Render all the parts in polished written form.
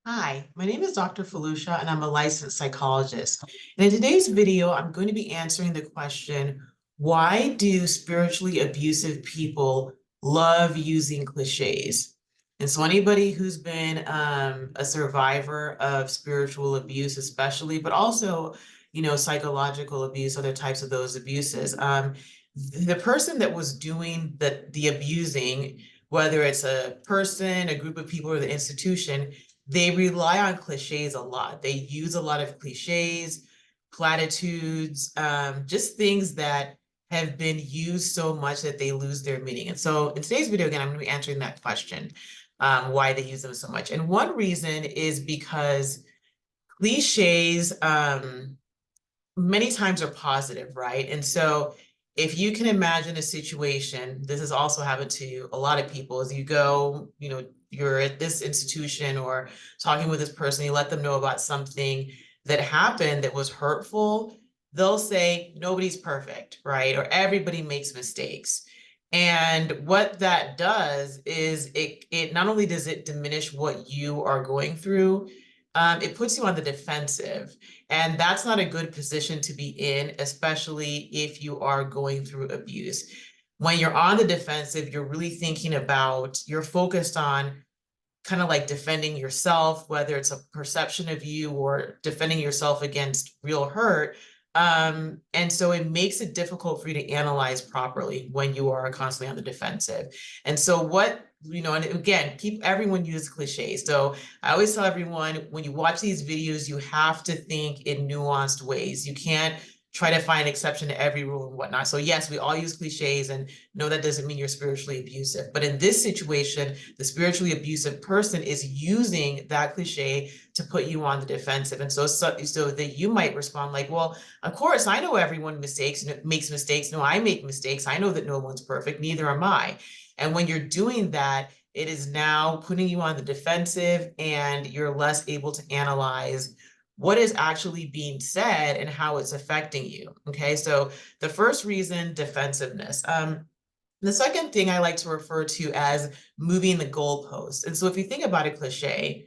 Hi, my name is Dr. Felucia, and I'm a licensed psychologist. And in today's video, I'm going to be answering the question, why do spiritually abusive people love using cliches? And so anybody who's been a survivor of spiritual abuse, especially, but also, psychological abuse, other types of those abuses, the person that was doing the abusing, whether it's a person, a group of people, or the institution, they rely on cliches a lot. They use a lot of cliches, platitudes, just things that have been used so much that they lose their meaning. And so in today's video, again, I'm going to be answering that question, why they use them so much. And one reason is because cliches many times are positive, right? And so if you can imagine a situation, this has also happened to a lot of people, as you go, you're at this institution or talking with this person, you let them know about something that happened that was hurtful, they'll say, nobody's perfect, right? Or everybody makes mistakes. And what that does is it not only does it diminish what you are going through, it puts you on the defensive. And that's not a good position to be in, especially if you are going through abuse. When you're on the defensive, you're really thinking about, you're focused on kind of like defending yourself, whether it's a perception of you or defending yourself against real hurt. And so it makes it difficult for you to analyze properly when you are constantly on the defensive. And so and again, everyone uses cliches. So I always tell everyone, when you watch these videos, you have to think in nuanced ways. You can't try to find exception to every rule and whatnot. So yes, we all use cliches, and no, that doesn't mean you're spiritually abusive. But in this situation, the spiritually abusive person is using that cliche to put you on the defensive. And so that you might respond like, well, of course, I know everyone makes mistakes. No, I make mistakes. I know that no one's perfect. Neither am I. And when you're doing that, it is now putting you on the defensive, and you're less able to analyze what is actually being said and how it's affecting you. Okay, so the first reason, defensiveness. The second thing I like to refer to as moving the goalpost. And so if you think about a cliche,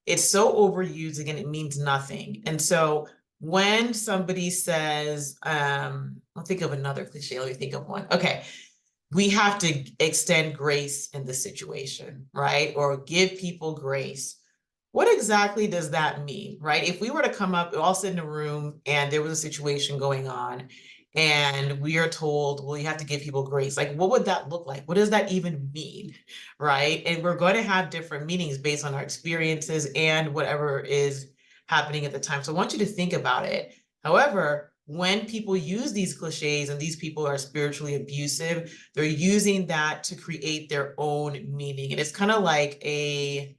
it's so overused, again, it means nothing. And so when somebody says, I'll think of another cliche, let me think of one. Okay, we have to extend grace in the situation, right? Or give people grace. What exactly does that mean, right? If we were to come up, all sit in a room and there was a situation going on and we are told, well, you have to give people grace. Like, what would that look like? What does that even mean, right? And we're going to have different meanings based on our experiences and whatever is happening at the time. So I want you to think about it. However, when people use these cliches and these people are spiritually abusive, they're using that to create their own meaning. And it's kind of like a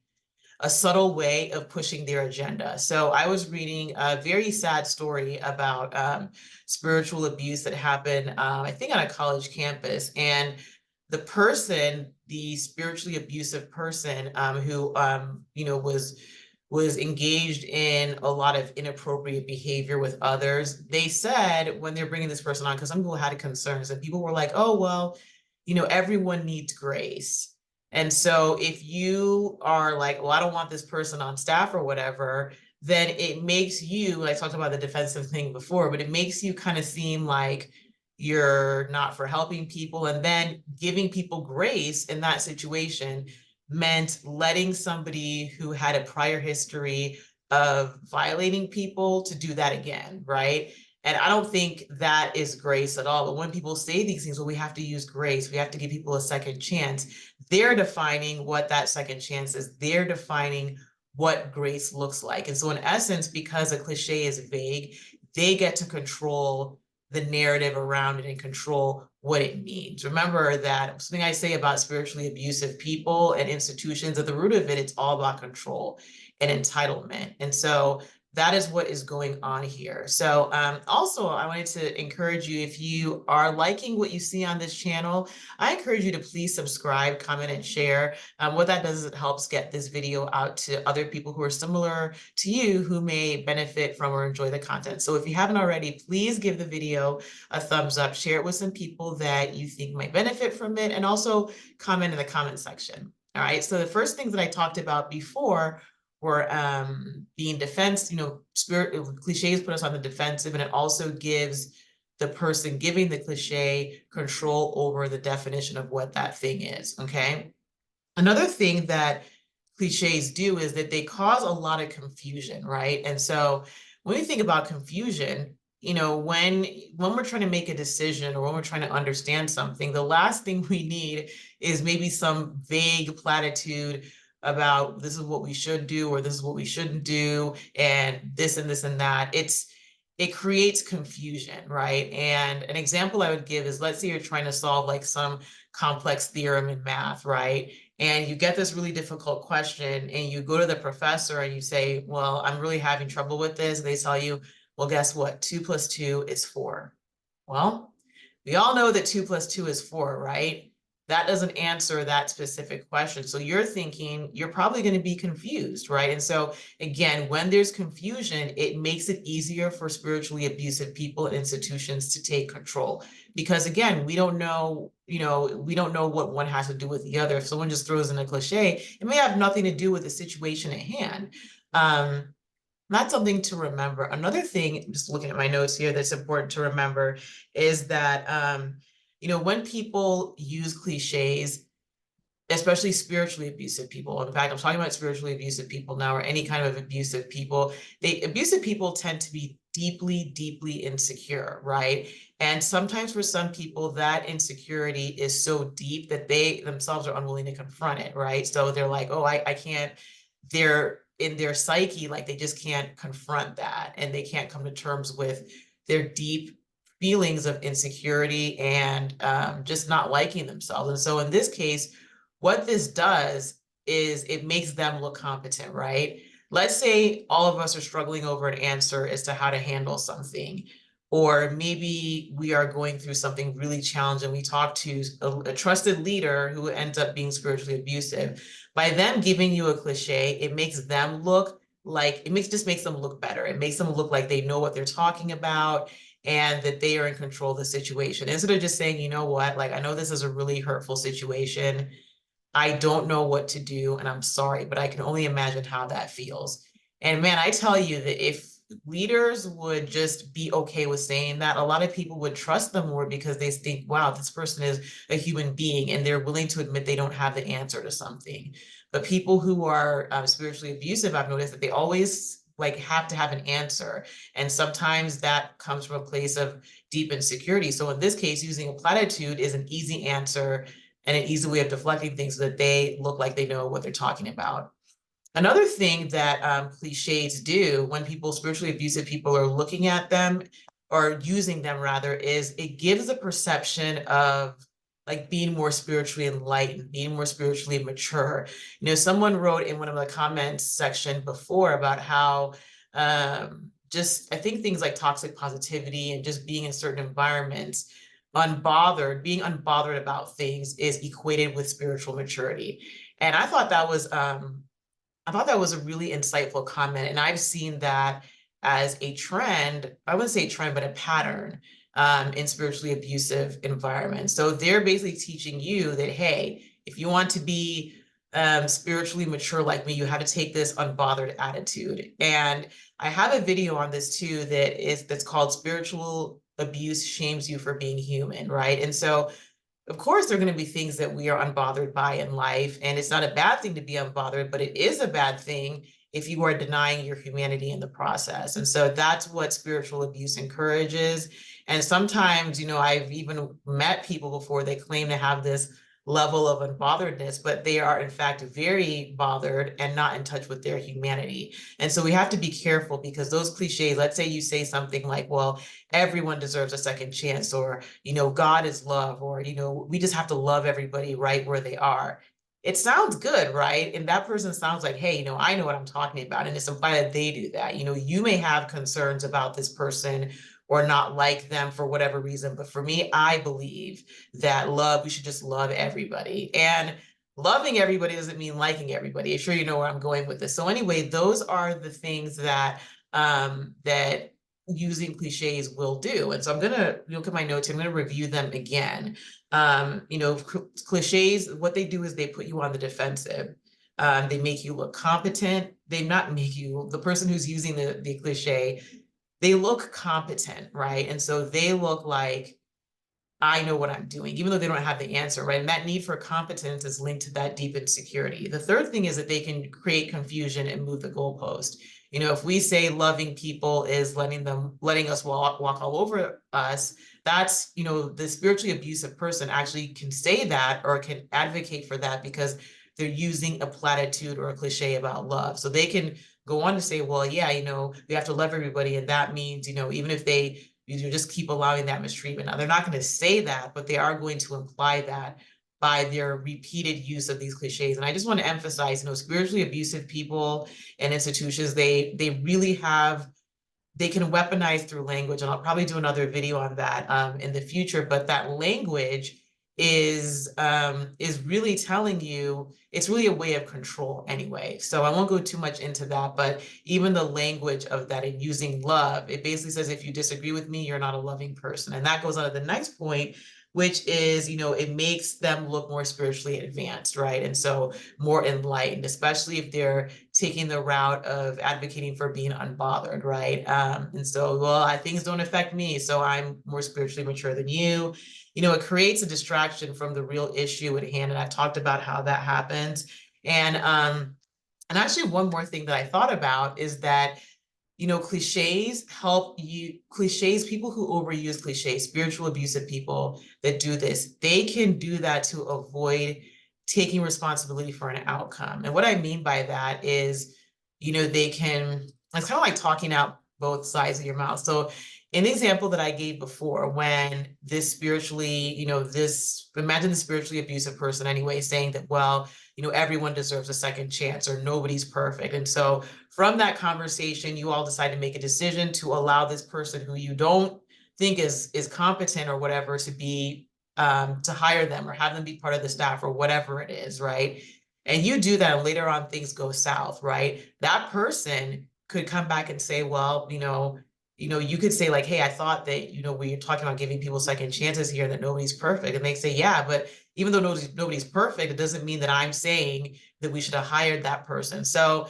subtle way of pushing their agenda. So I was reading a very sad story about spiritual abuse that happened, I think, on a college campus. And the spiritually abusive person, who was engaged in a lot of inappropriate behavior with others. They said when they're bringing this person on, because some people had concerns, and people were like, "Oh well, everyone needs grace." And so if you are like, well, I don't want this person on staff or whatever, then it makes you, I talked about the defensive thing before, but it makes you kind of seem like you're not for helping people. And then giving people grace in that situation meant letting somebody who had a prior history of violating people to do that again, right? And I don't think that is grace at all. But when people say these things, well, we have to use grace, we have to give people a second chance, they're defining what that second chance is. They're defining what grace looks like. And so in essence, because a cliche is vague, they get to control the narrative around it and control what it means. Remember that something I say about spiritually abusive people and institutions, at the root of it, it's all about control and entitlement. And so that is what is going on here. So also, I wanted to encourage you, if you are liking what you see on this channel, I encourage you to please subscribe, comment, and share. What that does is it helps get this video out to other people who are similar to you, who may benefit from or enjoy the content. So if you haven't already, please give the video a thumbs up, share it with some people that you think might benefit from it, and also comment in the comment section. All right, so the first things that I talked about before being defense, cliches put us on the defensive, and it also gives the person giving the cliche control over the definition of what that thing is, okay? Another thing that cliches do is that they cause a lot of confusion, right? And so when we think about confusion, when we're trying to make a decision or when we're trying to understand something, the last thing we need is maybe some vague platitude about this is what we should do or this is what we shouldn't do and this and this and that. It creates confusion, right? And an example I would give is, let's say you're trying to solve like some complex theorem in math, right? And you get this really difficult question and you go to the professor and you say, well, I'm really having trouble with this. And they tell you, well, guess what? 2 + 2 is 4. Well, we all know that 2 + 2 is 4, right? That doesn't answer that specific question. So you're thinking you're probably going to be confused, right? And so again, when there's confusion, it makes it easier for spiritually abusive people and institutions to take control. Because again, we don't know what one has to do with the other. If someone just throws in a cliche, it may have nothing to do with the situation at hand. That's something to remember. Another thing, just looking at my notes here, that's important to remember is that when people use cliches, especially spiritually abusive people. In fact, I'm talking about spiritually abusive people now, or any kind of abusive people. Abusive people tend to be deeply, deeply insecure, right? And sometimes for some people, that insecurity is so deep that they themselves are unwilling to confront it, right? So they're like, oh, I can't, they're in their psyche, like they just can't confront that. And they can't come to terms with their deep feelings of insecurity and just not liking themselves. And so in this case, what this does is it makes them look competent, right? Let's say all of us are struggling over an answer as to how to handle something, or maybe we are going through something really challenging. We talk to a trusted leader who ends up being spiritually abusive. By them giving you a cliche, it makes them look like, just makes them look better. It makes them look like they know what they're talking about and that they are in control of the situation. Instead of just saying, you know what, like, I know this is a really hurtful situation. I don't know what to do, and I'm sorry, but I can only imagine how that feels. And man, I tell you that if leaders would just be okay with saying that, a lot of people would trust them more because they think, wow, this person is a human being and they're willing to admit they don't have the answer to something. But people who are spiritually abusive, I've noticed that they always like have to have an answer. And sometimes that comes from a place of deep insecurity. So in this case, using a platitude is an easy answer and an easy way of deflecting things so that they look like they know what they're talking about. Another thing that cliches do when spiritually abusive people are looking at them or using them rather, is it gives a perception of like being more spiritually enlightened, being more spiritually mature. Someone wrote in one of the comments section before about how just, I think things like toxic positivity and just being in certain environments, being unbothered about things is equated with spiritual maturity. And I thought that was a really insightful comment. And I've seen that as a trend, I wouldn't say trend, but a pattern in spiritually abusive environments. So they're basically teaching you that, hey, if you want to be spiritually mature like me, you have to take this unbothered attitude. And I have a video on this too that's called Spiritual Abuse Shames You for Being Human, right? And so of course, there are going to be things that we are unbothered by in life, and it's not a bad thing to be unbothered, but it is a bad thing if you are denying your humanity in the process. And so that's what spiritual abuse encourages. And sometimes, I've even met people before, they claim to have this level of unbotheredness, but they are in fact very bothered and not in touch with their humanity. And so we have to be careful, because those cliches, let's say you say something like, well, everyone deserves a second chance, or, God is love, or, we just have to love everybody right where they are. It sounds good, right? And that person sounds like, hey, I know what I'm talking about. And it's implied that they do that. You may have concerns about this person or not like them for whatever reason. But for me, I believe that we should just love everybody. And loving everybody doesn't mean liking everybody. I'm sure you know where I'm going with this. So anyway, those are the things that that using cliches will do. And so I'm gonna look at my notes. I'm gonna review them again. Cliches, what they do is they put you on the defensive. They make you look competent. They not make you, the person who's using the cliche, they look competent, right? And so they look like, I know what I'm doing, even though they don't have the answer, right? And that need for competence is linked to that deep insecurity. The third thing is that they can create confusion and move the goalpost. You know, if we say loving people is letting us walk all over us, that's, you know, the spiritually abusive person actually can say that or can advocate for that because they're using a platitude or a cliche about love. So they can go on to say, well, yeah, you know, we have to love everybody. And that means, you know, even if they just keep allowing that mistreatment. Now, they're not going to say that, but they are going to imply that by their repeated use of these cliches. And I just want to emphasize, you know, spiritually abusive people and institutions, they really have, they can weaponize through language, and I'll probably do another video on that in the future, but that language is really telling you, it's really a way of control anyway. So I won't go too much into that, but even the language of that and using love, it basically says, if you disagree with me, you're not a loving person. And that goes on to the next point, which is, you know, it makes them look more spiritually advanced, right? And so more enlightened, especially if they're taking the route of advocating for being unbothered, right? And so, well, things don't affect me, so I'm more spiritually mature than you. You know, it creates a distraction from the real issue at hand, and I've talked about how that happens. And actually, one more thing that I thought about is that, you know, cliches help you, people who overuse cliches, spiritual abusive people that do this, they can do that to avoid taking responsibility for an outcome. And what I mean by that is, you know, they can, it's kind of like talking out both sides of your mouth. So in the example that I gave before, when this spiritually, you know, imagine the spiritually abusive person anyway, saying that, well, you know, everyone deserves a second chance or nobody's perfect. And so from that conversation, you all decide to make a decision to allow this person who you don't think is competent or whatever to be, to hire them or have them be part of the staff or whatever it is, right? And you do that, and later on things go south, right? That person could come back and say, well, you could say like, hey, I thought that, you know, we were talking about giving people second chances here, that nobody's perfect. And they say, yeah, but even though nobody's perfect, it doesn't mean that I'm saying that we should have hired that person. So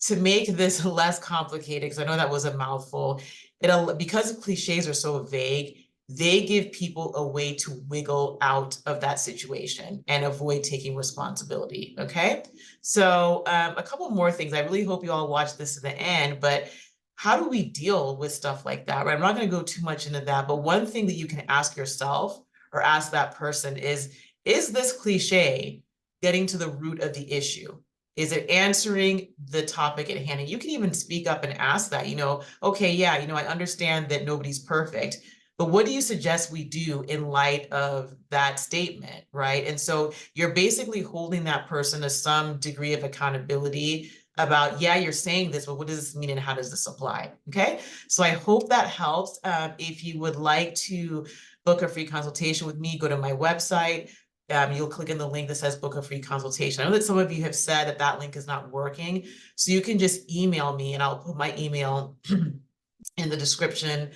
to make this less complicated, because I know that was a mouthful, because cliches are so vague, they give people a way to wiggle out of that situation and avoid taking responsibility, okay? So a couple more things. I really hope you all watch this to the end, but how do we deal with stuff like that, right? I'm not going to go too much into that, but one thing that you can ask yourself or ask that person is this cliche getting to the root of the issue? Is it answering the topic at hand? And you can even speak up and ask that, you know, okay, yeah, you know, I understand that nobody's perfect, but what do you suggest we do in light of that statement, right? And so you're basically holding that person to some degree of accountability about, yeah, you're saying this, but what does this mean and how does this apply? Okay, so I hope that helps. If you would like to book a free consultation with me, go to my website. You'll click in the link that says book a free consultation. I know that some of you have said that that link is not working, so you can just email me and I'll put my email in the description,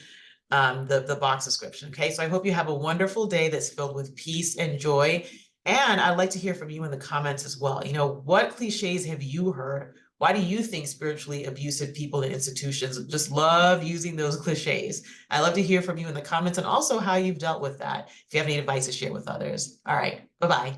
the box description. Okay, so I hope you have a wonderful day that's filled with peace and joy. And I'd like to hear from you in the comments as well. You know, what cliches have you heard? Why do you think spiritually abusive people in institutions just love using those cliches? I'd love to hear from you in the comments, and also how you've dealt with that, if you have any advice to share with others. All right, bye-bye.